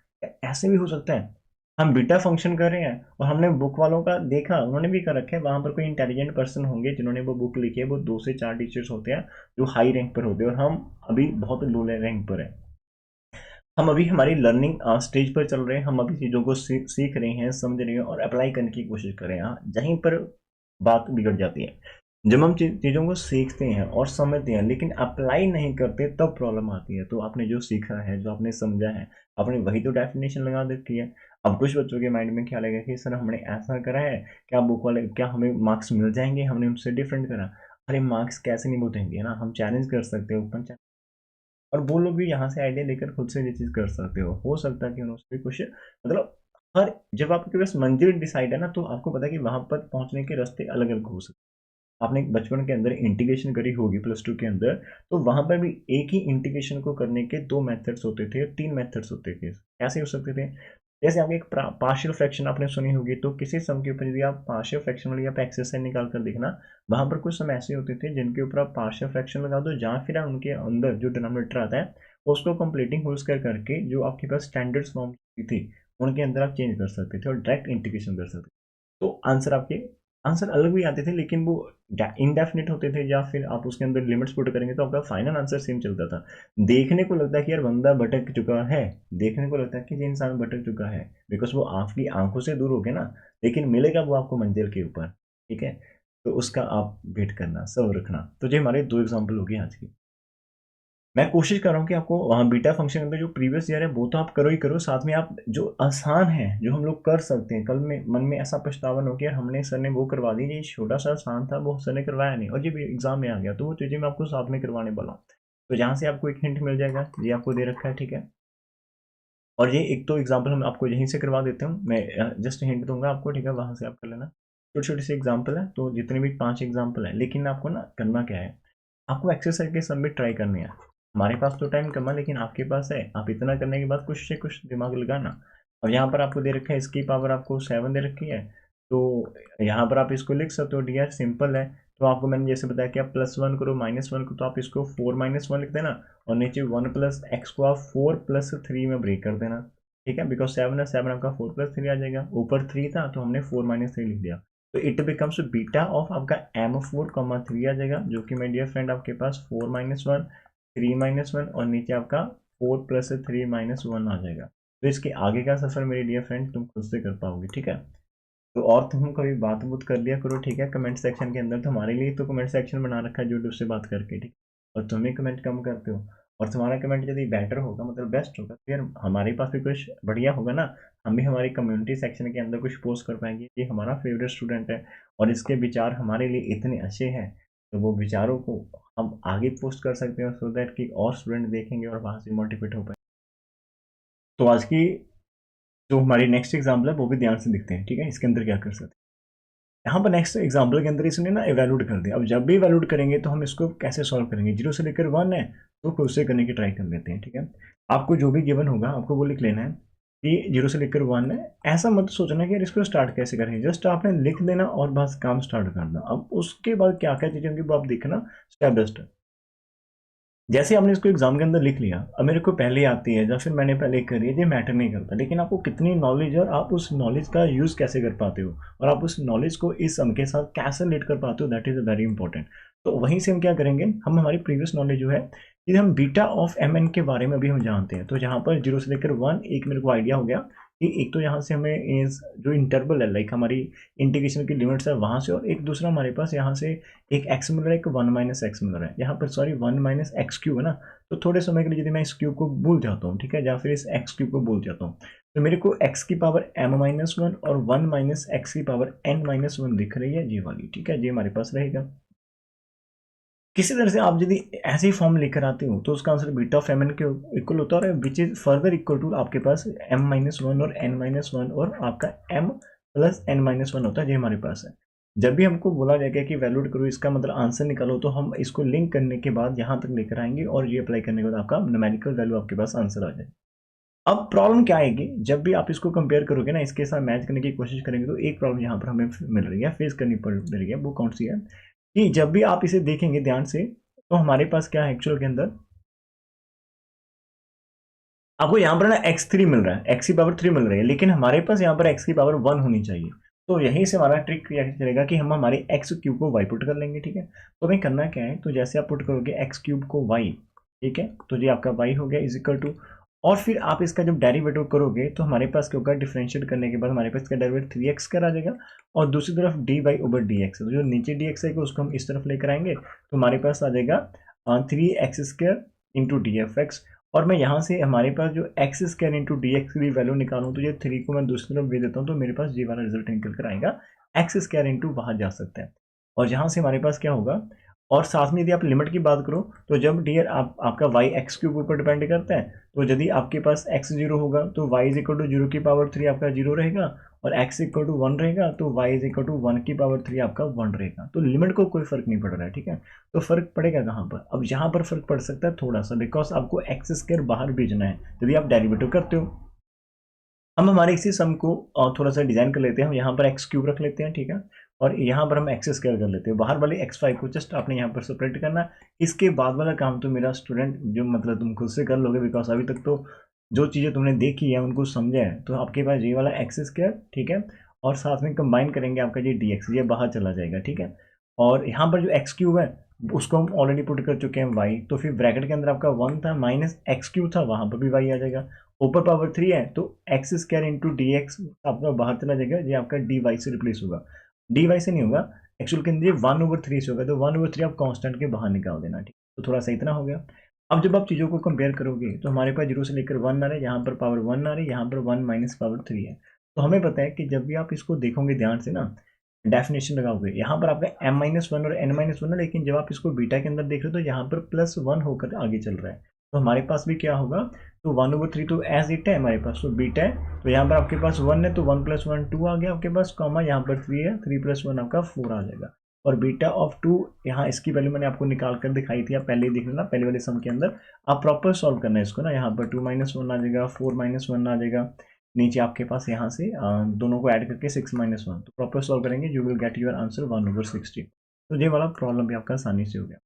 ऐसे भी हो सकता है। हम बीटा फंक्शन कर रहे हैं और हमने बुक वालों का देखा, उन्होंने भी कर रखा है, वहां पर कोई इंटेलिजेंट पर्सन होंगे जिन्होंने वो बुक लिखी है, वो 2 से 4 टीचर्स होते हैं जो हाई रैंक पर होते हैं, और हम अभी बहुत लो रैंक पर है। हम अभी हमारी लर्निंग स्टेज पर चल रहे हैं, हम अभी चीज़ों को सीख रहे हैं, समझ रहे हैं और अप्लाई करने की कोशिश कर रहे हैं। जहीं पर बात बिगड़ जाती है, जब हम चीज़ों को सीखते हैं और समझते हैं लेकिन अप्लाई नहीं करते तब प्रॉब्लम आती है। तो आपने जो सीखा है, जो आपने समझा है, आपने वही तो डेफिनेशन लगा रखी है। अब कुछ बच्चों के माइंड में क्या लगेगा कि सर हमने ऐसा करा है, क्या बुक वाले, क्या हमें मार्क्स मिल जाएंगे, हमने उनसे डिफरेंट करा। अरे मार्क्स कैसे नहीं मिलेंगे ना, हम चैलेंज कर सकते हैं ओपन, और वो लोग भी यहाँ से आइडिया लेकर खुद से ये चीज़ कर सकते हो सकता है कि उन्होंने कुछ मतलब, हर जब आपके पास मंजिल डिसाइड है ना तो आपको पता है कि वहां पर पहुंचने के रास्ते अलग अलग हो सकते हैं। आपने बचपन के अंदर इंटीग्रेशन करी होगी +2 के अंदर, तो वहां पर भी एक ही इंटीग्रेशन को करने के 2 मेथड्स होते थे, 3 मेथड्स होते थे, कैसे हो सकते थे? जैसे आपने एक पार्शियल फ्रैक्शन आपने सुनी होगी, तो किसी सम के ऊपर यदि आप पार्शियल फ्रैक्शन वाली आप एक्सरसाइज निकाल कर देखना, वहां पर कुछ सम ऐसे होते थे जिनके ऊपर आप पार्शियल फ्रैक्शन लगा दो, जहाँ फिर उनके अंदर जो डिनोमिनेटर आता है उसको कंप्लीटिंग होल्स कर करके जो आपके पास स्टैंडर्ड फॉर्म थी उनके अंदर आप चेंज कर सकते थे और डायरेक्ट इंटीग्रेशन कर सकते थे। तो आंसर अलग भी आते थे, लेकिन वो इनडेफिनिट होते थे, या फिर आप उसके अंदर लिमिट्स पुट करेंगे तो आपका फाइनल आंसर सेम चलता था। देखने को लगता है कि यार बंदा भटक चुका है, देखने को लगता है कि ये इंसान भटक चुका है, बिकॉज वो आपकी आंखों से दूर हो गया ना, लेकिन मिलेगा वो आपको मंजिल के ऊपर। ठीक है, तो उसका आप वेट करना, सब्र रखना। तो ये हमारे 2 एग्जाम्पल हो गए आज की। मैं कोशिश कर रहा हूँ कि आपको वहाँ बीटा फंक्शन के अंदर जो प्रीवियस ईयर है वो तो आप करो ही करो, साथ में आप जो आसान है, जो हम लोग कर सकते हैं, कल में मन में ऐसा पछतावा हो कि हमने सर ने वो करवा दी, ये छोटा सा आसान था वो सर ने करवाया नहीं और ये भी एग्जाम में आ गया, तो वो चीज़ें मैं आपको साथ में करवाने वाला हूँ। तो जहाँ से आपको एक हिंट मिल जाएगा, ये आपको दे रखा है। ठीक है, और ये एक तो एग्जाम्पल हम आपको यहीं से करवा देते हूँ, मैं जस्ट हिंट दूंगा आपको। ठीक है, वहाँ से आप कर लेना, छोटी छोटी सी एग्जाम्पल है, तो जितने भी 5 एग्जाम्पल है, लेकिन आपको ना करना क्या है, आपको एक्सरसाइज के सबमिट ट्राई करनी है। हमारे पास तो टाइम कम है लेकिन आपके पास है, आप इतना करने के बाद कुछ से कुछ दिमाग लगाना। और यहाँ पर आपको दे रखा है, इसकी पावर आपको 7 दे रखी है, तो यहाँ पर आप इसको लिख सकते हो। डी आर सिंपल है, तो आपको मैंने जैसे बताया कि आप +1 करो -1 को, तो आप इसको 4-1 लिख देना, और नीचे 1 + x को आप 4 + 3 में ब्रेक कर देना। ठीक है, बिकॉज 7 है, 7 आपका 4 + 3 आ जाएगा, ऊपर 3 था तो हमने 4-3 लिख दिया, तो इट बिकम्स बीटा ऑफ आपका m4, 3 आ जाएगा, जो कि माय डियर फ्रेंड आपके पास 4-1, 3-1 और नीचे आपका 4 प्लस 3 माइनस 1 आ जाएगा। तो इसके आगे का सफ़र मेरे डियर फ्रेंड तुम खुद से कर पाओगे, ठीक है। तो और तुम कभी बात बुत कर लिया करो, ठीक है, कमेंट सेक्शन के अंदर। तुम्हारे लिए तो कमेंट सेक्शन बना रखा है यूट्यूब से बात करके, ठीक। और तुम ही कमेंट कम करते हो। और तुम्हारा कमेंट यदि बेटर होगा, मतलब बेस्ट होगा, तो यार हमारे पास भी कुछ बढ़िया होगा ना। हम भी हमारी कम्युनिटी सेक्शन के अंदर कुछ पोस्ट कर पाएंगे, ये हमारा फेवरेट स्टूडेंट है और इसके विचार हमारे लिए इतने अच्छे हैं, तो वो विचारों को हम आगे पोस्ट कर सकते हैं, सो दैट कि और स्टूडेंट देखेंगे और वहाँ से मोटिवेट हो पाए। तो आज की जो हमारी नेक्स्ट एग्जाम्पल है वो भी ध्यान से दिखते हैं, ठीक है, इसके अंदर क्या कर सकते हैं। यहाँ पर नेक्स्ट एग्जाम्पल के अंदर इसने ना इवैल्यूएट कर दिया। अब जब भी इवैल्यूएट करेंगे तो हम इसको कैसे सॉल्व करेंगे, 0 से लेकर 1 है तो खुद से करने की ट्राई कर लेते हैं, ठीक है। आपको जो भी गिवन होगा आपको वो लिख लेना है कि 0 से लेकर 1 है। ऐसा मत सोचना कि यार इसको स्टार्ट कैसे करेंगे, जस्ट आपने लिख देना और बस काम स्टार्ट करना। अब उसके बाद क्या क्या चीज़ें होंगी वो आप देखना स्टेप बाय स्टेप। जैसे आपने इसको एग्जाम के अंदर लिख लिया, अब मेरे को पहले आती है या फिर मैंने पहले करी है, ये मैटर नहीं करता, लेकिन आपको कितनी नॉलेज है और आप उस नॉलेज का यूज़ कैसे कर पाते हो और आप उस नॉलेज को इस सम के साथ कैसे रिलेट कर पाते हो, दैट इज़ वेरी इंपॉर्टेंट। तो वहीं से हम क्या करेंगे, हम हमारी प्रीवियस नॉलेज जो है कि हम बीटा ऑफ एम एन के बारे में अभी हम जानते हैं। तो यहाँ पर 0 से लेकर 1 एक मेरे को आइडिया हो गया कि एक तो यहाँ से हमें जो इंटरवल है, लाइक हमारी इंटीग्रेशन की लिमिट्स है वहाँ से, और एक दूसरा हमारे पास यहाँ से एक एक्स मिल रहा है, एक 1 माइनस एक्स मिल रहा है। यहाँ पर सॉरी 1 माइनस एक्स क्यूब है ना, तो थोड़े समय के लिए यदि मैं इस क्यूब को भूल जाता हूँ, ठीक है, या फिर इस एक्स क्यूब को भूल जाता हूँ, तो मेरे को एक्स की पावर m माइनस 1 और 1 माइनस एक्स की पावर n माइनस 1 दिख रही है, जी वाली, ठीक है, ये हमारे पास रहेगा। किसी तरह से आप यदि ऐसे ही फॉर्म लेकर आते हो तो उसका answer beta of m n के इक्वल होता है, which is further equal to आपके पास m माइनस 1 और n माइनस 1 और आपका m प्लस n माइनस 1 होता है, ये हमारे पास है। जब भी हमको बोला जाएगा कि वैल्यूड करो, इसका मतलब आंसर निकालो, तो हम इसको लिंक करने के बाद यहाँ तक लेकर आएंगे और ये अप्लाई करने के बाद आपका न्यूमेरिकल वैल्यू आपके पास आंसर आ जाए। अब प्रॉब्लम क्या आएगी, जब भी आप इसको कंपेयर करोगे ना, इसके साथ मैच करने की कोशिश करेंगे, तो एक प्रॉब्लम यहाँ पर हमें मिल रही है, फेस करनी पड़ रही है। वो कौन सी है कि जब भी आप इसे देखेंगे ध्यान से, तो हमारे पास क्या है एक्चुअल के अंदर, आपको यहाँ पर ना x3 मिल रहा है, x की पावर 3 मिल रही है, लेकिन हमारे पास यहाँ पर x की पावर 1 होनी चाहिए। तो यहीं से हमारा ट्रिक क्या चलेगा कि हम हमारे एक्स क्यूब को y पुट कर लेंगे, ठीक है। तो हमें करना क्या है, तो जैसे आप पुट करोगे एक्स क्यूब को y, ठीक है, तो ये आपका y हो गया इज इक्वल टू, और फिर आप इसका जब डेरिवेटिव करोगे तो हमारे पास क्या होगा, डिफरेंशिएट करने के बाद हमारे पास इसका डेरिवेटिव 3x कर आ जाएगा, और दूसरी तरफ dy ओवर dx, तो जो नीचे dx है उसको हम इस तरफ लेकर आएंगे, तो हमारे पास आ जाएगा 3x² into D F x. और मैं यहाँ से हमारे पास जो x square into d X की वैल्यू निकालूँ, तो ये 3 को मैं दूसरी तरफ भेज देता हूँ, तो मेरे पास ये वाला रिजल्ट निकल कर आएगा, एक्स स्क्वायर इंटू वहाँ जा सकते हैं। और यहाँ से हमारे पास क्या होगा, और साथ में यदि आप लिमिट की बात करो, तो जब डियर आपका वाई एक्स क्यूब ऊपर डिपेंड करता है, तो यदि आपके पास एक्स 0 होगा तो वाई इज इक्वल टू 0 की पावर 3 आपका 0 रहेगा, और x इक्वल टू 1 रहेगा तो y इज इक्वल टू 1 की पावर 3 आपका 1 रहेगा। तो लिमिट को कोई फर्क नहीं पड़ रहा है, ठीक है। तो फर्क पड़ेगा कहाँ पर, अब यहाँ पर फर्क पड़ सकता है थोड़ा सा, बिकॉज आपको एक्स स्क्वायर बाहर भेजना है यदि आप डेरिवेटिव करते हो। हम हमारे इसी सम को थोड़ा सा डिजाइन कर लेते हैं, हम यहाँ पर एक्स क्यूब रख लेते हैं, ठीक है, और यहाँ पर हम एक्स स्क्वायर कर लेते हैं, बाहर वाले x5 को जस्ट आपने यहाँ पर सेपरेट करना है। इसके बाद वाला काम तो मेरा स्टूडेंट जो मतलब तुम खुद से कर लोगे, बिकॉज अभी तक तो जो चीज़ें तुमने देखी है उनको समझा है, तो आपके पास ये वाला एक्स स्क्वायर, ठीक है, और साथ में कंबाइन करेंगे आपका ये डी एक्स, ये बाहर चला जाएगा, ठीक है। और यहाँ पर जो एक्स क्यूब है उसको हम ऑलरेडी पुट कर चुके हैं वाई, तो फिर ब्रैकेट के अंदर आपका 1 था माइनस एक्स क्यूब था, वहाँ पर भी वाई आ जाएगा, ऊपर पावर 3 है तो x square into d x आपका बाहर चला जाएगा, ये आपका डी वाई से रिप्लेस होगा, डी वाई से नहीं होगा एक्चुअल के अंदर 1/3 से होगा, तो 1/3 आप कांस्टेंट के बाहर निकाल देना, ठीक, तो थोड़ा सा इतना हो गया। अब जब आप चीज़ों को कंपेयर करोगे तो हमारे पास 0 से लेकर 1 आ रहा है, यहाँ पर पावर 1 आ रही है, यहाँ पर 1 माइनस पावर 3 है। तो हमें पता है कि जब भी आप इसको देखोगे ध्यान से ना, डेफिनेशन लगाओगे, यहाँ पर आपका m-1 और n-1 है, लेकिन जब आप इसको बीटा के अंदर देख रहे हो तो यहाँ पर +1 होकर आगे चल रहा है, तो हमारे पास भी क्या होगा, तो 1/3 तो एज इट है हमारे पास, तो बीटा है, तो यहाँ पर आपके पास 1 है तो 1 + 1 2 आ गया आपके पास, कॉमा यहाँ पर 3 है, 3 + 1 आपका 4 आ जाएगा। और बीटा ऑफ 2 यहाँ इसकी वैल्यू मैंने आपको निकाल कर दिखाई थी, आप पहले ही देख लेना, पहले वाले सम के अंदर आप प्रॉपर सॉल्व करना है इसको ना, यहाँ पर 2 - 1 आ जाएगा, 4 - 1 आ जाएगा, नीचे आपके पास यहाँ से दोनों को ऐड करके 6 - 1, तो प्रॉपर सॉल्व करेंगे, you will get your answer 1/60। तो ये वाला प्रॉब्लम भी आपका आसानी से हो गया।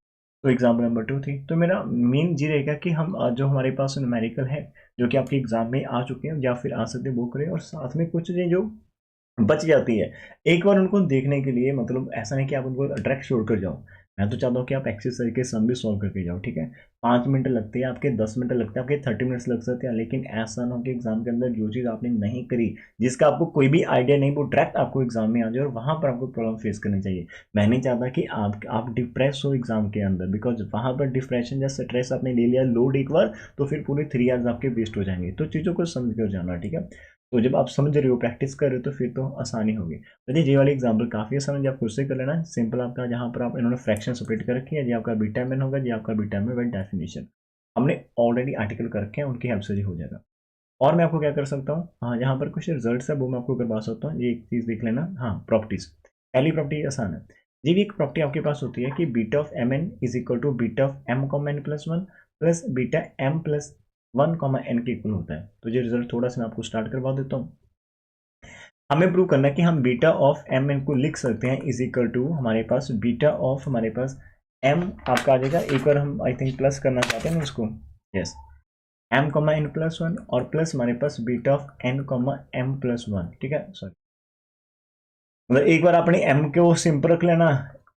तो एग्जाम्पल नंबर 2 थी, तो मेरा मेन ये रहेगा कि हम जो हमारे पास न्यूमेरिकल है जो कि आपके एग्जाम में आ चुके हैं या फिर आ सकते हैं वो करें, और साथ में कुछ चीज़ें जो बच जाती है एक बार उनको देखने के लिए, मतलब ऐसा नहीं कि आप उनको डायरेक्ट छोड़ कर जाओ, मैं तो चाहता हूँ कि आप एक्सरसाइज के सम भी सॉल्व करके जाओ, ठीक है। 5 मिनट लगते हैं आपके, 10 मिनट लगते हैं आपके, 30 मिनट्स लग सकते हैं, लेकिन ऐसा ना हो कि एग्जाम के अंदर जो चीज़ आपने नहीं करी, जिसका आपको कोई भी आइडिया नहीं, वो डायरेक्ट आपको एग्जाम में आ जाए और वहाँ पर आपको प्रॉब्लम फेस करनी चाहिए। मैं नहीं चाहता कि आप डिप्रेस हो एग्जाम के अंदर, बिकॉज वहाँ पर डिप्रेशन या स्ट्रेस आपने ले लिया लोड एक बार, तो फिर पूरे 3 आवर्स आपके वेस्ट हो जाएंगे। तो चीज़ों को समझ कर जाना, ठीक है। तो जब आप समझ रहे हो, प्रैक्टिस कर रहे हो, तो फिर तो आसानी होगी। देखिए ये वाली एग्जाम्पल काफ़ी आसान है, आप खुद से कर लेना। सिंपल आपका जहाँ पर आप इन्होंने फ्रैक्शन सेपरेट कर रखी है, जी आपका बीटा एम एन होगा, जी आपका बीटा एम बाई डेफिनेशन हमने ऑलरेडी आर्टिकल कर रखे हैं, उनकी हेल्प से ही हो जाएगा। और मैं आपको क्या कर सकता हूँ, हाँ यहाँ पर कुछ रिजल्ट है वो मैं आपको करवा सकता हूँ। ये एक चीज़ देख लेना, हाँ प्रॉपर्टीज। पहली प्रॉपर्टी आसान है जी, भी एक प्रॉपर्टी आपके पास होती है कि beta of m n is equal to beta of M comma N plus one plus beta M plus one comma n के इक्वल होता है। तो ये रिजल्ट थोड़ा सा मैं आपको स्टार्ट करवा देता हूँ। हमें प्रूव करना है कि हम बीटा ऑफ एम एन को लिख सकते हैं इज इक्वल टू हमारे पास बीटा ऑफ हमारे पास एम आपका आ जाएगा। एक बार हम आई थिंक प्लस करना चाहते हैं ना उसको, yes, M comma N plus one और प्लस हमारे पास beta of N comma M plus one, ठीक है। सॉरी, मतलब एक बार आपने एम को सिंपल रख लेना,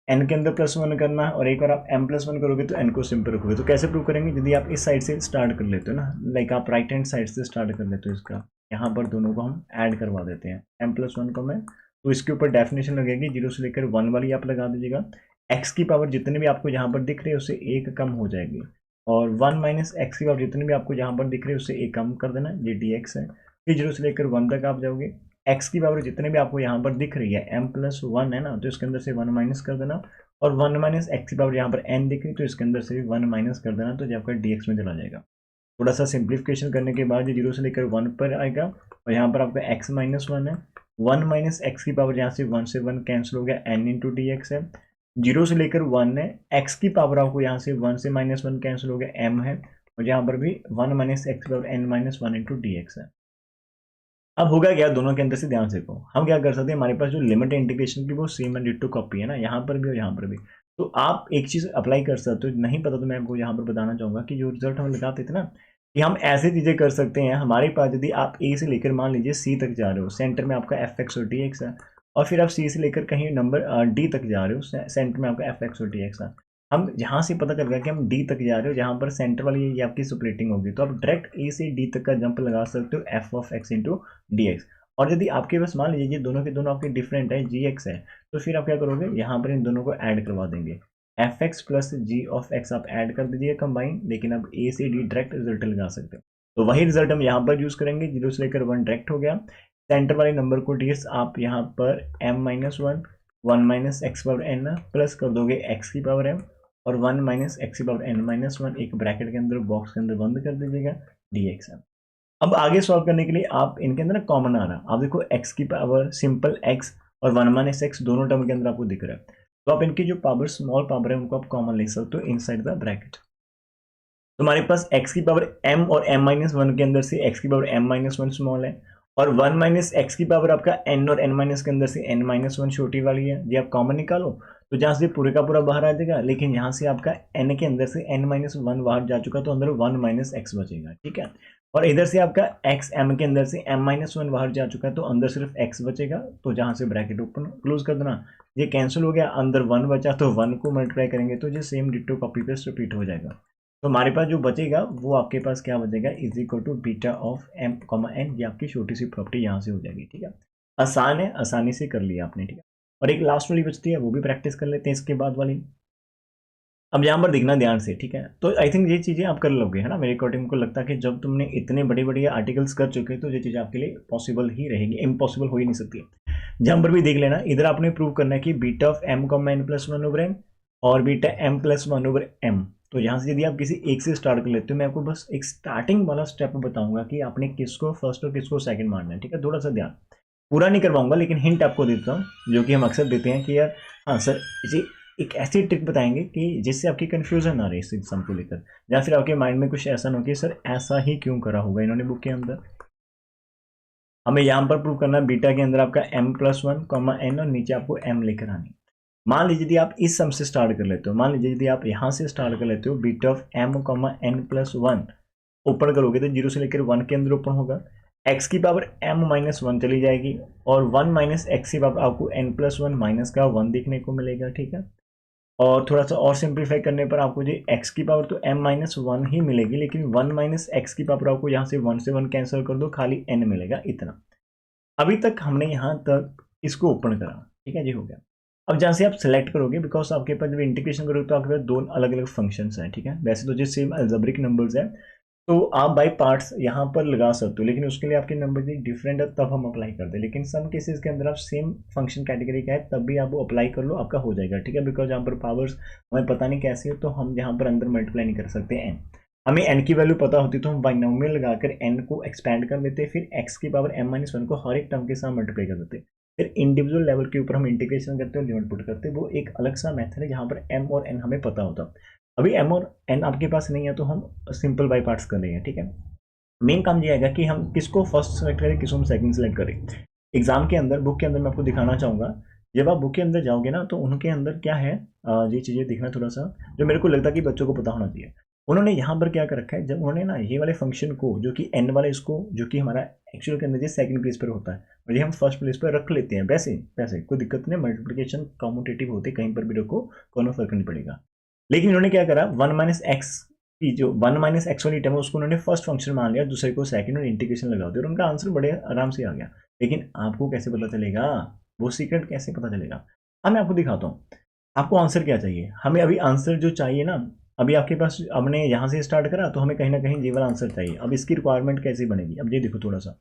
एन के अंदर प्लस वन करना, और एक बार आप एम प्लस वन करोगे तो एन को सिंपल रखोगे। तो कैसे प्रूव करेंगे, यदि आप इस साइड से स्टार्ट कर लेते हो ना, लाइक आप राइट हैंड साइड से स्टार्ट कर लेते हो इसका, यहाँ पर दोनों को हम ऐड करवा देते हैं, एम प्लस वन को मैं, तो इसके ऊपर डेफिनेशन लगेगी 0 से लेकर 1 वाली आप लगा दीजिएगा। एक्स की पावर जितने भी आपको यहाँ पर दिख रहे हैं उससे एक कम हो जाएगी, और 1 माइनस एक्स की पावर जितने भी आपको यहाँ पर दिख रहे हैं उससे एक कम कर देना, ये डी एक्स है। फिर 0 से लेकर 1 तक आप जाओगे, एक्स की पावर जितने भी आपको यहाँ पर दिख रही है एम प्लस वन है ना, तो इसके अंदर से 1 माइनस कर देना, और 1 माइनस एक्स की पावर यहाँ पर एन दिख रही है तो इसके अंदर से भी 1 माइनस कर देना, तो जो आपका डी एक्स में चला जाएगा। थोड़ा सा सिंप्लीफिकेशन करने के बाद ये 0 से लेकर 1 पर आएगा, और यहाँ पर आपका एक्स माइनस वन है, 1 माइनस एक्स की पावर यहाँ से 1 से 1 कैंसिल हो गया, एन इंटू डी एक्स है। 0 से लेकर 1 है, एक्स की पावर आपको यहाँ से 1 से माइनस वन कैंसिल हो गया, एम है, और यहाँ पर भी 1 माइनस एक्स की power n minus one into d x है। अब होगा क्या, दोनों के अंदर से ध्यान से देखो, हम क्या कर सकते हैं, हमारे पास जो लिमिट है इंटीग्रेशन की वो सेम एंड डिट्टो कॉपी है ना, यहाँ पर भी और यहाँ पर भी। तो आप एक चीज़ अप्लाई कर सकते हो, नहीं पता तो मैं आपको यहाँ पर बताना चाहूँगा कि जो रिजल्ट हम लगाते थे ना, कि हम ऐसी चीज़ें कर सकते हैं। हमारे पास यदि आप ए से लेकर मान लीजिए सी तक जा रहे हो, सेंटर में आपका एफ एक्स और डी एक्स है, और फिर आप सी से लेकर कहीं नंबर डी तक जा रहे हो, सेंटर में आपका एफ एक्स और डी एक्स है। हम यहाँ से पता चल गया कि हम डी तक जा रहे हो, जहाँ पर सेंटर वाली ये आपकी स्प्लिटिंग होगी, तो आप डायरेक्ट ए से डी तक का जंप लगा सकते हो, F of x into d x. और यदि आपके पास मान लीजिए ये दोनों के दोनों आपके डिफरेंट है, जी एक्स है, तो फिर आप क्या करोगे, यहाँ पर इन दोनों को ऐड करवा देंगे, f x plus g of x आप ऐड कर दीजिए कंबाइन, लेकिन अब ए से डी डायरेक्ट रिजल्ट लगा सकते हो। तो वही रिजल्ट हम यहाँ पर यूज करेंगे, 0 से लेकर 1 डायरेक्ट हो गया, सेंटर वाले नंबर को डीएस आप यहाँ पर m minus one, 1 minus x power n plus कर दोगे एक्स की पावर एम, और 1 माइनस एक्स की पावर एन माइनस वन, एक ब्रैकेट के अंदर बॉक्स के अंदर बंद कर दीजिएगा, डी एक्स एम। अब आगे सॉल्व करने के लिए आप इनके अंदर ना कॉमन आ रहा, आप देखो एक्स की पावर सिंपल एक्स और 1 माइनस एक्स दोनों टर्म के अंदर आपको दिख रहा है, तो आप इनकी जो पावर स्मॉल पावर है उनको आप कॉमन ले सकते हो इनसाइड द ब्रैकेट। तो हमारे पास x की पावर m और m माइनस वन के अंदर से x की power m minus one small है, और 1 माइनस एक्स की पावर आपका n और n माइनस के अंदर से n माइनस वन छोटी वाली है, ये आप कॉमन निकालो, तो जहाँ से पूरे का पूरा बाहर आ जाएगा, लेकिन यहाँ से आपका n के अंदर से n माइनस वन बाहर जा चुका, तो अंदर 1 माइनस एक्स बचेगा, ठीक है। और इधर से आपका x m के अंदर से m माइनस वन बाहर जा चुका है, तो अंदर सिर्फ x बचेगा, तो जहाँ से ब्रैकेट ओपन क्लोज कर देना, ये कैंसिल हो गया, अंदर 1 बचा, तो 1 को मल्टीप्लाई करेंगे तो ये same ditto copy paste repeat हो जाएगा। तो हमारे पास जो बचेगा वो आपके पास क्या बचेगा, is equal to beta of M comma n, ये आपकी छोटी सी प्रॉपर्टी यहाँ से हो जाएगी, ठीक है। आसान है, आसानी से कर लिया आपने, ठीक है। और एक लास्ट वाली बचती है, वो भी प्रैक्टिस कर लेते हैं इसके बाद वाली। अब यहाँ पर देखना ध्यान से, ठीक है, तो आई थिंक ये चीज़ें आप कर लोगे, है ना। मेरे अकॉर्डिंग को लगता है कि जब तुमने इतने बड़े बड़े आर्टिकल्स कर चुके हैं तो ये चीज़ आपके लिए पॉसिबल ही रहेगी, इम्पॉसिबल हो ही नहीं सकती। जहाँ पर भी देख लेना, इधर आपने प्रूव करना है कि beta of M comma N plus one over M और beta M plus one over M. तो यहाँ से यदि आप किसी एक से स्टार्ट कर लेते हो, मैं आपको बस एक स्टार्टिंग वाला स्टेप बताऊंगा कि आपने किसको फर्स्ट और किसको सेकंड मारना है, ठीक है। थोड़ा सा ध्यान, पूरा नहीं करवाऊंगा लेकिन हिंट आपको देता हूँ, जो कि हम अक्सर देते हैं कि यार हाँ सर, जी एक ऐसी ट्रिक बताएंगे कि जिससे आपकी कंफ्यूजन ना रहे इस एग्जाम को लेकर, या फिर आपके माइंड में कुछ ऐसा ना हो कि सर ऐसा ही क्यों करा होगा इन्होंने बुक के अंदर। हमें यहाँ पर प्रूव करना है बीटा के अंदर आपका m plus one comma n, और नीचे आपको m लेकर आनी। मान लीजिए यदि आप इस सम से स्टार्ट कर लेते हो, मान लीजिए यदि आप यहाँ से स्टार्ट कर लेते हो, beta of m comma N plus one open करोगे तो 0 से लेकर 1 के अंदर ओपन होगा, x की पावर m माइनस वन चली जाएगी, और 1 माइनस एक्स की पावर आपको n प्लस वन माइनस का 1 देखने को मिलेगा, ठीक है। और थोड़ा सा और सिंप्लीफाई करने पर आपको जो एक्स की पावर तो m माइनस वन ही मिलेगी, लेकिन 1 माइनस एक्स की पावर आपको यहाँ से 1 से 1 कैंसिल कर दो, खाली n मिलेगा इतना। अभी तक हमने यहाँ तक इसको ओपन करा, ठीक है जी, हो गया। अब जहाँ से आप सेलेक्ट करोगे, बिकॉज आपके पास जब इंटीग्रेशन करोगे तो आपके पास दो अलग अलग फंक्शंस हैं, ठीक है। वैसे तो जो सेम अल्जेब्रिक नंबर्स है तो आप बाई पार्ट्स यहाँ पर लगा सकते हो, लेकिन उसके लिए आपके नंबर भी डिफरेंट है तब हम अप्लाई करते हैं। लेकिन सम केसेस के अंदर आप सेम फंक्शन कैटेगरी का है तब भी आप वो अप्लाई कर लो, आपका हो जाएगा, ठीक है। बिकॉज यहाँ पर पावर्स हमें पता नहीं कैसी है तो हम यहाँ पर अंदर मल्टीप्लाई नहीं कर सकते एन। हमें एन की वैल्यू पता होती तो हम बाइनोमियल लगाकर एन को एक्सपैंड कर देते, फिर एक्स की पावर m माइनस वन को हर एक टर्म के साथ मल्टीप्लाई कर देते, फिर इंडिविजुअल लेवल के ऊपर हम इंटीग्रेशन करते हैं, लिमिट पुट करते हैं। वो एक अलग सा मेथड है जहाँ पर m और n हमें पता होता। अभी m और n आपके पास नहीं है तो हम सिंपल बाई पार्ट्स कर लेंगे, ठीक है। मेन काम ये आएगा कि हम किसको फर्स्ट सेलेक्ट करें, किसको हम सेकंड सेलेक्ट करें। एग्जाम के अंदर, बुक के अंदर मैं आपको दिखाना चाहूँगा, जब आप बुक के अंदर जाओगे ना तो उनके अंदर क्या है, ये चीज़ें दिखना थोड़ा सा जो मेरे को लगता है कि बच्चों को पता होना चाहिए। उन्होंने यहाँ पर क्या कर रखा है, जब उन्होंने ना ये वाले फंक्शन को जो कि n वाले, इसको जो कि हमारा एक्चुअल के अंदर सेकंड प्लेस पर होता है और ये हम फर्स्ट प्लेस पर रख लेते हैं, वैसे वैसे कोई दिक्कत नहीं, मल्टीप्लिकेशन कॉम्यूटेटिव होते कहीं पर भी रखो, कोनो फर्क नहीं पड़ेगा। लेकिन इन्होंने क्या करा, 1 माइनस एक्स की जो 1 माइनस एक्स वाली टर्म है उसको उन्होंने फर्स्ट फंक्शन मान लिया, दूसरे को सेकंड, और इंटीग्रेशन लगा दिया और उनका आंसर बड़े आराम से आ गया। लेकिन आपको कैसे पता चलेगा, वो सीक्रेट कैसे पता चलेगा, अब मैं आपको दिखाता हूँ। आपको आंसर क्या चाहिए, हमें अभी आंसर जो चाहिए ना, अभी आपके पास हमने यहाँ से स्टार्ट करा तो हमें कहीं ना कहीं ये वाला आंसर चाहिए। अब इसकी रिक्वायरमेंट कैसे बनेगी, अब ये देखो थोड़ा सा,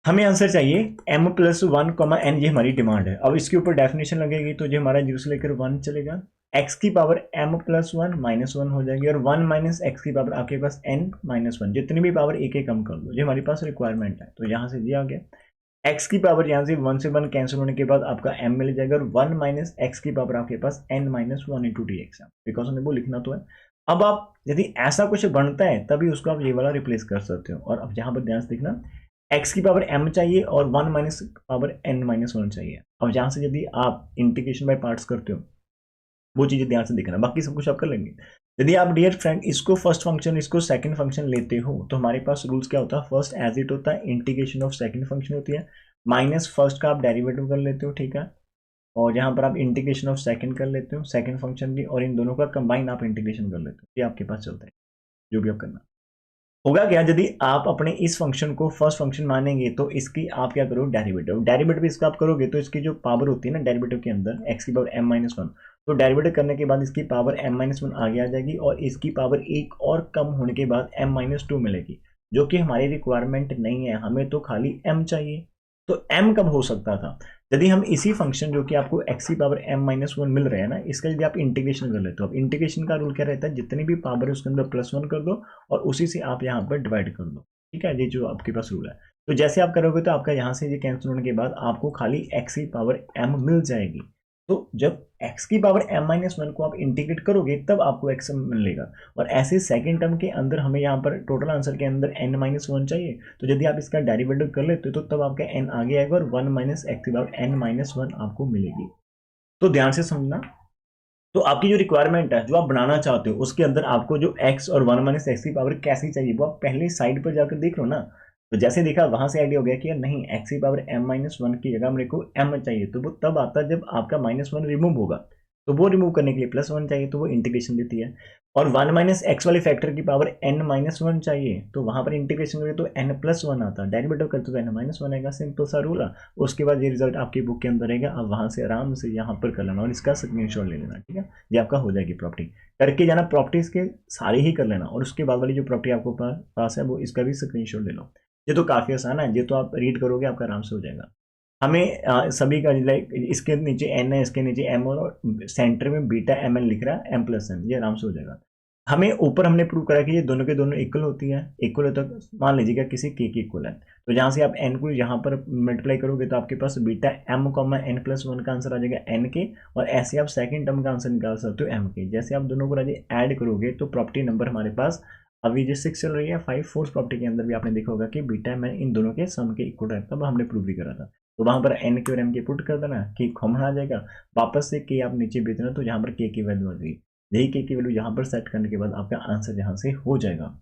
हमें आंसर चाहिए m plus one comma n, ये हमारी डिमांड है। अब इसके ऊपर डेफिनेशन लगेगी तो ये हमारा जीरो से लेकर 1 चलेगा, x की power m plus one minus one हो जाएगी, और 1 माइनस एक्स की पावर आपके पास n माइनस वन, जितनी भी पावर एक एक कम कर दो, ये हमारे पास रिक्वायरमेंट है। तो यहाँ से ये आ गया, x की पावर यहाँ से 1 से 1 कैंसिल होने के बाद आपका m मिल जाएगा, और 1 माइनस एक्स की पावर आपके पास n minus one into d x है, बिकॉज हमें वो लिखना तो है। अब आप यदि ऐसा कुछ बनता है तभी उसको आप ये वाला रिप्लेस कर सकते हो। और अब यहाँ पर ध्यान से देखना, x की पावर m चाहिए और 1 minus power n minus one चाहिए। अब जहाँ से यदि आप इंटीग्रेशन बाय पार्ट्स करते हो वो चीज़ें ध्यान से देखना, बाकी सब कुछ आप कर लेंगे। यदि आप डियर फ्रेंड इसको फर्स्ट फंक्शन, इसको सेकंड फंक्शन लेते हो तो हमारे पास रूल्स क्या होता है, फर्स्ट एज इट होता है, इंटीग्रेशन ऑफ सेकंड फंक्शन होती है, माइनस फर्स्ट का आप डेरिवेटिव कर लेते हो, ठीक है। और यहाँ पर आप इंटीग्रेशन ऑफ सेकंड कर लेते हो, सेकंड फंक्शन की, और इन दोनों का कंबाइन आप इंटीग्रेशन कर लेते हो, ये आपके पास चलता है जो भी आप करना। होगा क्या, यदि आप अपने इस फंक्शन को फर्स्ट फंक्शन मानेंगे तो इसकी आप क्या करोगे, डेरिवेटिव, डेरिवेटिव इसका आप करोगे तो इसकी जो पावर होती है ना डेरिवेटिव के अंदर, एक्स की पावर m माइनस वन, तो डेरिवेटिव करने के बाद इसकी पावर m माइनस वन आगे आ जाएगी, और इसकी पावर एक और कम होने के बाद m माइनस टू मिलेगी, जो कि हमारी रिक्वायरमेंट नहीं है, हमें तो खाली m चाहिए। तो m कब हो सकता था, यदि हम इसी फंक्शन जो कि आपको x की पावर m माइनस वन मिल रहा है ना, इसका यदि आप इंटीग्रेशन कर लेते हो। अब इंटीग्रेशन का रूल क्या रहता है, जितनी भी पावर है उसके अंदर प्लस वन कर दो और उसी से आप यहाँ पर डिवाइड कर दो, ठीक है, ये जो आपके पास रूल है। तो जैसे आप करोगे तो आपका यहाँ से ये कैंसिल होने के बाद आपको खाली x की पावर m मिल जाएगी। तो जब x की पावर m माइनस वन को आप इंटीग्रेट करोगे तब आपको x मिलेगा। और ऐसे सेकंड टर्म के अंदर हमें यहाँ पर टोटल आंसर के अंदर n माइनस वन चाहिए, तो यदि आप इसका डेरिवेटिव कर लेते हो तो तब आपका n आगे आएगा और 1 माइनस एक्स की पावर n माइनस वन आपको मिलेगी। तो ध्यान से समझना, तो आपकी जो रिक्वायरमेंट है जो आप बनाना चाहते हो उसके अंदर आपको जो x और 1 माइनस एक्स की पावर कैसी चाहिए वो आप पहले साइड पर जाकर देख लो ना। तो जैसे देखा वहां से आइडिया हो गया कि यार नहीं, x की पावर m माइनस वन की जगह मेरे को m चाहिए, तो वो तब आता है जब आपका माइनस वन रिमूव होगा, तो वो रिमूव करने के लिए प्लस वन चाहिए, तो वो इंटीग्रेशन देती है। और 1 माइनस एक्स वाले फैक्टर की पावर n माइनस वन चाहिए, तो वहां पर इंटीग्रेशन करें तो n प्लस वन आता है, डेरिवेटिव करते तो n माइनस वन आएगा, सिंपल सा रूल है। उसके बाद ये रिजल्ट आपकी बुक के अंदर रहेगा, आप वहां से आराम से यहाँ पर कर लेना और इसका स्क्रीनशॉट ले लेना, ठीक है। ये आपका हो जाएगी प्रॉपर्टी, करके जाना, प्रॉपर्टीज के सारे ही कर लेना, और उसके बाद वाली जो प्रॉपर्टी आपको पास है वो इसका भी स्क्रीनशॉट ले लो। ये तो काफ़ी आसान है, ये तो आप रीड करोगे आपका आराम से हो जाएगा। हमें सभी का लाइक इसके नीचे n है, इसके नीचे m और सेंटर में बीटा एम एन लिख रहा है, m प्लस n, ये आराम से हो जाएगा। हमें ऊपर हमने प्रूव करा कि ये दोनों के दोनों इक्वल होती है, इक्वल है तो मान लीजिएगा किसी k की इक्वल है, तो जहाँ से आप n को यहाँ पर मल्टीप्लाई करोगे तो आपके पास beta m comma n plus one का आंसर आ जाएगा n के, और ऐसे आप सेकंड टर्म का आंसर निकाल सकते हो m के। जैसे आप दोनों को ऐड करोगे तो प्रॉपर्टी नंबर हमारे पास अभी जो 6 चल रही है, 5 फोर्स प्रॉपर्टी के अंदर भी आपने देखा होगा कि बीटा एम इन दोनों के सम के इक्वल रहता है, तब हमने प्रूव भी करा था। तो वहां पर एन के और एम के पुट कर देना, के कॉमन आ जाएगा, वापस से के आप नीचे भेज देना, तो यहाँ पर के की वैल्यू आ जाएगी, यही के की वैल्यू यहाँ पर सेट करने के बाद आपका आंसर यहाँ से हो जाएगा।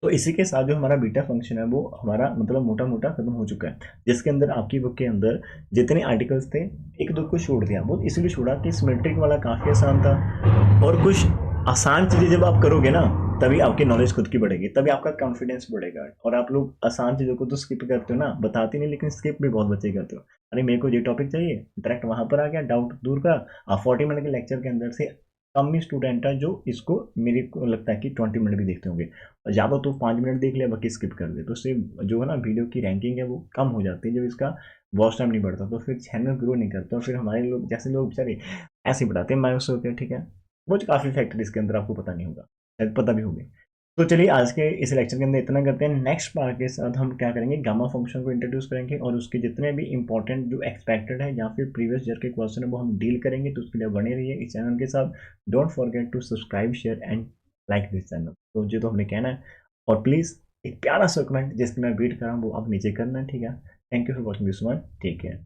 तो इसी के साथ जो हमारा बीटा फंक्शन है वो हमारा मतलब मोटा मोटा खत्म हो चुका है, जिसके अंदर आपकी बुक के अंदर जितने आर्टिकल्स थे एक दो को छोड़ दिया, वो इसलिए छोड़ा कि सिमेट्रिक वाला काफ़ी आसान था। और कुछ आसान चीज़ें जब आप करोगे ना तभी आपकी नॉलेज खुद की बढ़ेगी, तभी आपका कॉन्फिडेंस बढ़ेगा। और आप लोग आसान चीज़ों को तो स्किप करते हो ना, बताते नहीं, लेकिन स्किप भी बहुत बच्चे करते हो। अरे मेरे को ये टॉपिक चाहिए, डायरेक्ट वहाँ पर आ गया, डाउट दूर का। आप 40 मिनट के लेक्चर के अंदर से कम ही स्टूडेंट है जो इसको, मेरे को लगता है कि 20 मिनट भी देखते होंगे। ज़्यादा तो 5 मिनट देख लिया, बाकी स्किप कर दे, तो उससे जो है ना वीडियो की रैंकिंग है वो कम हो जाती है। जब इसका वॉच टाइम नहीं बढ़ता तो फिर चैनल ग्रो नहीं करता, और फिर हमारे लोग जैसे लोग बेचारे ऐसे ही बढ़ाते हैं मायूस होते हैं, ठीक है। वो काफ़ी फैक्टर इसके अंदर आपको पता नहीं होगा, शायद पता भी होगी। तो चलिए आज के इस लेक्चर के अंदर इतना करते हैं। नेक्स्ट पार्ट के साथ हम क्या करेंगे, गामा फंक्शन को इंट्रोड्यूस करेंगे और उसके जितने भी इंपॉर्टेंट जो एक्सपेक्टेड है या फिर प्रीवियस ईयर के क्वेश्चन है वो हम डील करेंगे। तो उसके लिए बने रहिए इस चैनल के साथ। Don't forget to subscribe, share and like this channel. तो जो तो हमने कहना है, और प्लीज़ एक प्यारा सा कमेंट जिसकी मैं वेट कर रहा हूँ वो आप नीचे करना है, ठीक है। Thank you for watching this one, take care.